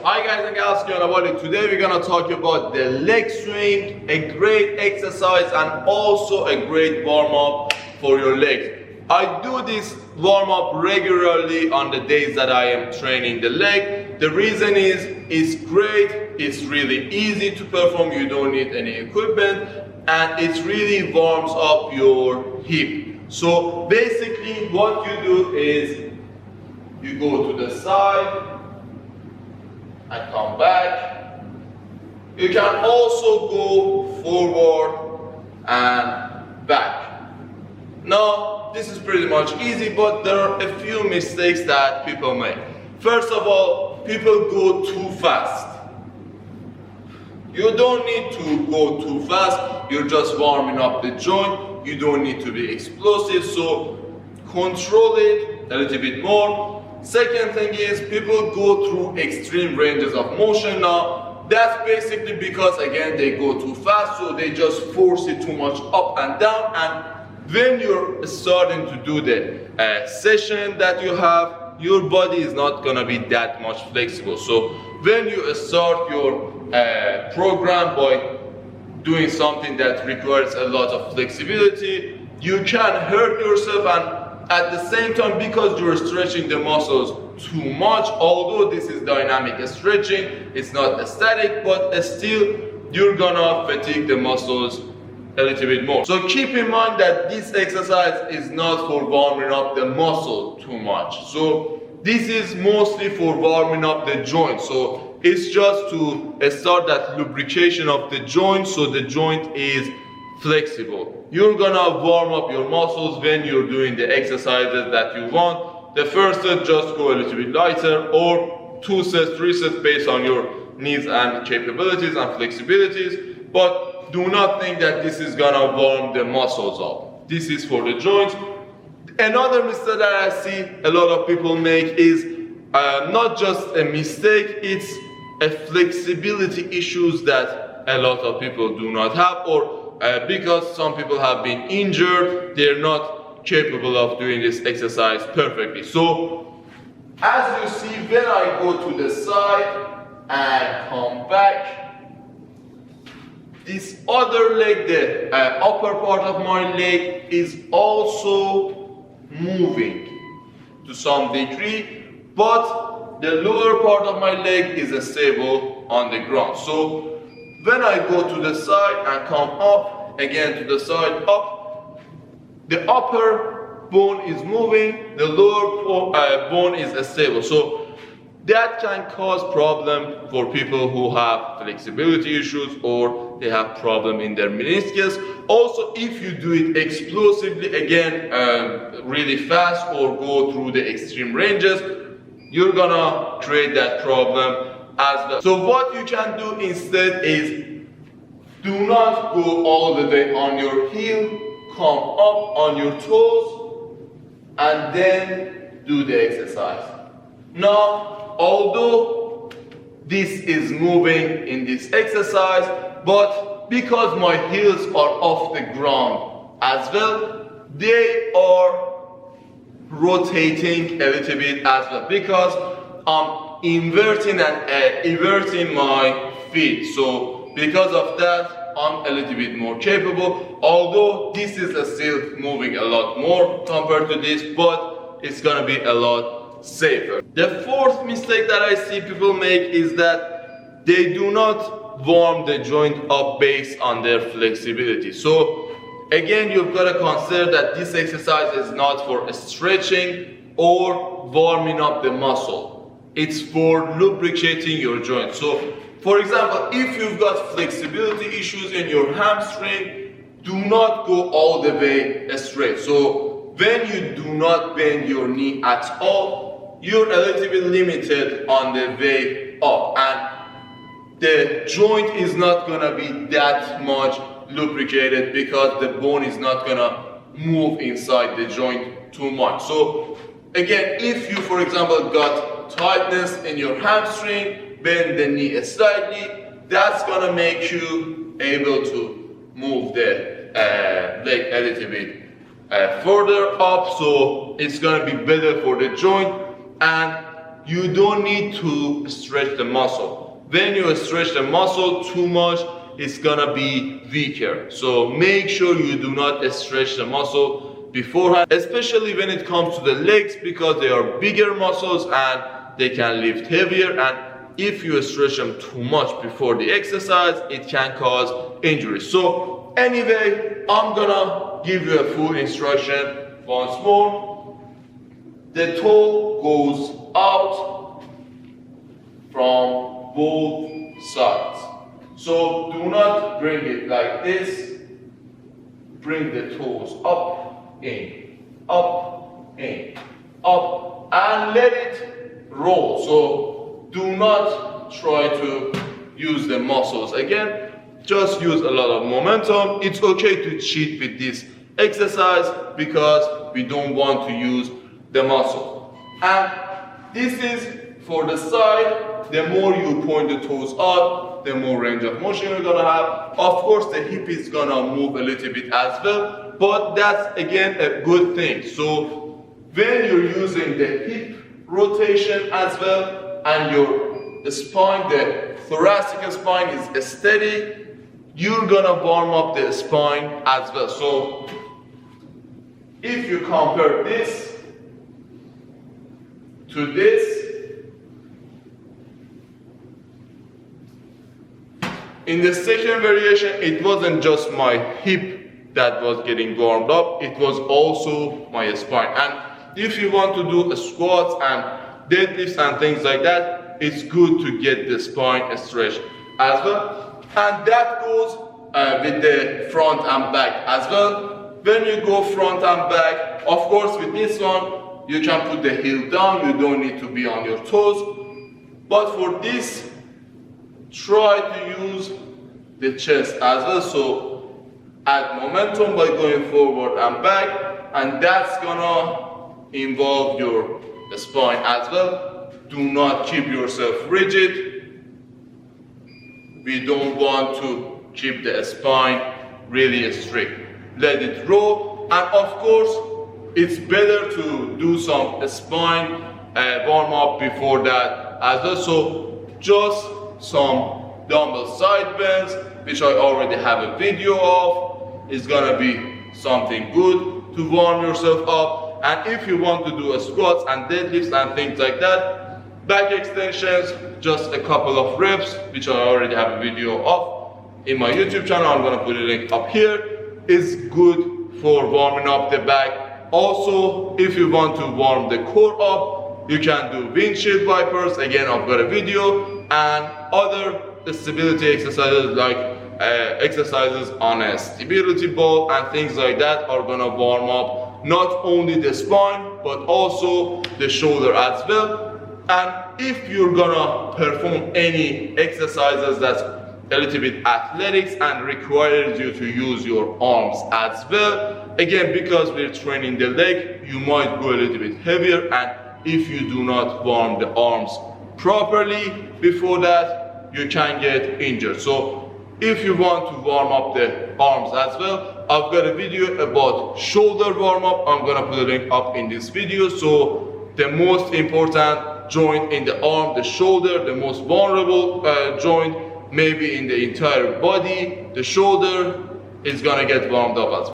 Hi guys and gals, today we're gonna talk about the leg swing, a great exercise and also a great warm-up for your legs. I do this warm-up regularly on the days that I am training the leg. The reason is, it's great, it's really easy to perform, you don't need any equipment, and it really warms up your hip. So basically what you do is, you go to the side and come back. You can also go forward and back. Now, this is pretty much easy, but there are a few mistakes that people make. First of all, people go too fast. You don't need to go too fast, you're just warming up the joint. You don't need to be explosive, so control it a little bit more. Second thing is, people go through extreme ranges of motion. Now, that's basically because, again, they go too fast, so they just force it too much up and down, and when you're starting to do the session that you have, your body is not gonna be that much flexible. So when you start your program by doing something that requires a lot of flexibility, you can hurt yourself, and at the same time, because you're stretching the muscles too much, although this is dynamic stretching, it's not static, but still you're gonna fatigue the muscles a little bit more. So keep in mind that this exercise is not for warming up the muscle too much. So this is mostly for warming up the joint. So it's just to start that lubrication of the joint, so the joint is flexible. You're gonna warm up your muscles when you're doing the exercises that you want. The first set, just go a little bit lighter, or 2 sets, 3 sets based on your needs and capabilities and flexibilities. But do not think that this is gonna warm the muscles up. This is for the joints. Another mistake that I see a lot of people make is not just a mistake, it's a flexibility issues that a lot of people do not have, or because some people have been injured, they're not capable of doing this exercise perfectly. So as you see, when I go to the side and come back, this other leg, the upper part of my leg, is also moving to some degree, but the lower part of my leg is stable on the ground. So when I go to the side and come up, again to the side, up, the upper bone is moving, the lower bone is stable. So that can cause problem for people who have flexibility issues, or they have problem in their meniscus. Also, if you do it explosively, again, really fast, or go through the extreme ranges, you're gonna create that problem as well. So what you can do instead is, do not go all the way on your heel, come up on your toes, and then do the exercise. Now, although this is moving in this exercise, but because my heels are off the ground as well, they are rotating a little bit as well, because I'm inverting and everting my feet. So because of that, I'm a little bit more capable, although this is still moving a lot more compared to this, but it's gonna be a lot safer. The fourth mistake that I see people make is that they do not warm the joint up based on their flexibility. So again, you've got to consider that this exercise is not for stretching or warming up the muscle. It's for lubricating your joint. So for example, if you've got flexibility issues in your hamstring, do not go all the way straight. So when you do not bend your knee at all, you're a little bit limited on the way up, and the joint is not gonna be that much lubricated because the bone is not gonna move inside the joint too much. So again, if you, for example, got tightness in your hamstring, bend the knee slightly, that's gonna make you able to move the leg a little bit further up, so it's gonna be better for the joint. And you don't need to stretch the muscle. When you stretch the muscle too much, it's gonna be weaker. So make sure you do not stretch the muscle beforehand, especially when it comes to the legs, because they are bigger muscles and they can lift heavier, and if you stretch them too much before the exercise, it can cause injury. So anyway, I'm gonna give you a full instruction once more. The toe goes out from both sides. So do not bring it like this. Bring the toes up, in, up, in, up, and let it roll. So do not try to use the muscles again. Just use a lot of momentum. It's okay to cheat with this exercise because we don't want to use the muscle. And this is for the side. The more you point the toes up, the more range of motion you're gonna have. Of course, the hip is gonna move a little bit as well, but that's again a good thing. So when you're using the hip rotation as well, and your spine, the thoracic spine is steady, you're gonna warm up the spine as well. So if you compare this to this, in the second variation, it wasn't just my hip that was getting warmed up, it was also my spine. And if you want to do squats and deadlifts and things like that, it's good to get the spine stretched as well. And that goes with the front and back as well. When you go front and back, of course with this one, you can put the heel down, you don't need to be on your toes. But for this, try to use the chest as well. So add momentum by going forward and back, and that's gonna involve your spine as well. Do not keep yourself rigid. We don't want to keep the spine really strict. Let it roll, and of course it's better to do some spine warm up before that as well. So just some dumbbell side bends, which I already have a video of, is gonna be something good to warm yourself up. And if you want to do a squats and deadlifts and things like that, back extensions, just a couple of reps, which I already have a video of in my YouTube channel, I'm gonna put a link up here, is good for warming up the back. Also, if you want to warm the core up, you can do windshield wipers, again I've got a video, and other stability exercises like exercises on a stability ball and things like that are gonna warm up not only the spine but also the shoulder as well. And if you're gonna perform any exercises that's a little bit athletics and requires you to use your arms as well, again because we're training the leg, you might go a little bit heavier, and if you do not warm the arms properly before that, you can get injured. So if you want to warm up the arms as well, I've got a video about shoulder warm up. I'm gonna put a link up in this video. So the most important joint in the arm, the shoulder, the most vulnerable joint maybe in the entire body, the shoulder, is gonna get warmed up as well.